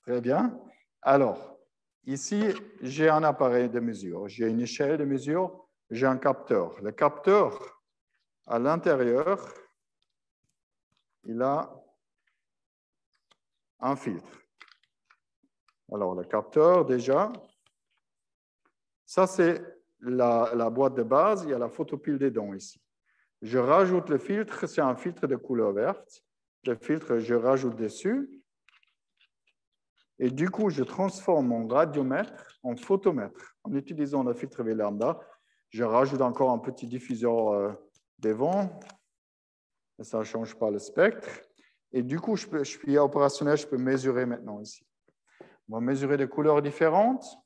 Très bien. Alors, ici, j'ai un appareil de mesure. J'ai une échelle de mesure. J'ai un capteur. Le capteur, à l'intérieur, il a un filtre. Alors, le capteur, déjà, ça, c'est la boîte de base. Il y a la photopile dedans ici. Je rajoute le filtre. C'est un filtre de couleur verte. Le filtre, je rajoute dessus. Et du coup, je transforme mon radiomètre en photomètre. En utilisant le filtre V lambda, je rajoute encore un petit diffuseur des vents. Ça ne change pas le spectre. Et du coup, je suis opérationnel, je peux mesurer maintenant ici. On va mesurer des couleurs différentes.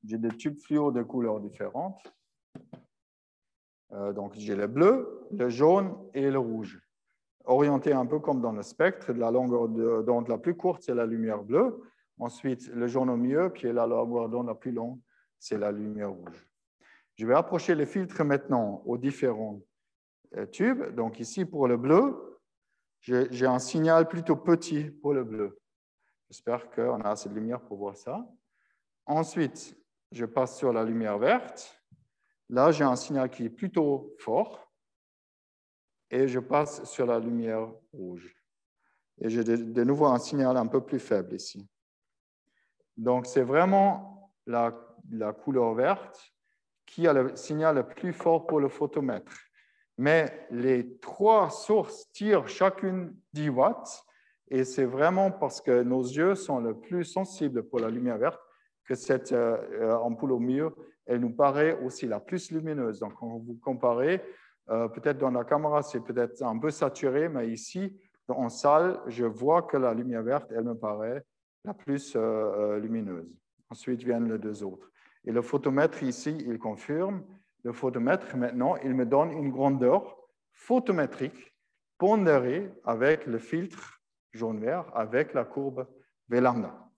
J'ai des tubes fluo de couleurs différentes. Donc, j'ai le bleu, le jaune et le rouge. Orienté un peu comme dans le spectre. La longueur d'onde la plus courte, c'est la lumière bleue. Ensuite, le jaune au milieu, puis la longueur d'onde la plus longue, c'est la lumière rouge. Je vais approcher les filtres maintenant aux différents tubes. Donc ici, pour le bleu, j'ai un signal plutôt petit pour le bleu. J'espère qu'on a assez de lumière pour voir ça. Ensuite, je passe sur la lumière verte. Là, j'ai un signal qui est plutôt fort. Et je passe sur la lumière rouge. Et j'ai de nouveau un signal un peu plus faible ici. Donc, c'est vraiment la couleur verte qui a le signal le plus fort pour le photomètre. Mais les trois sources tirent chacune 10 watts. Et c'est vraiment parce que nos yeux sont le plus sensibles pour la lumière verte que cette ampoule au milieu, elle nous paraît aussi la plus lumineuse. Donc, quand vous comparez, peut-être dans la caméra, c'est peut-être un peu saturé, mais ici, en salle, je vois que la lumière verte, elle me paraît la plus lumineuse. Ensuite viennent les deux autres. Et le photomètre ici, il confirme. Le photomètre, maintenant, il me donne une grandeur photométrique pondérée avec le filtre jaune-vert, avec la courbe V lambda.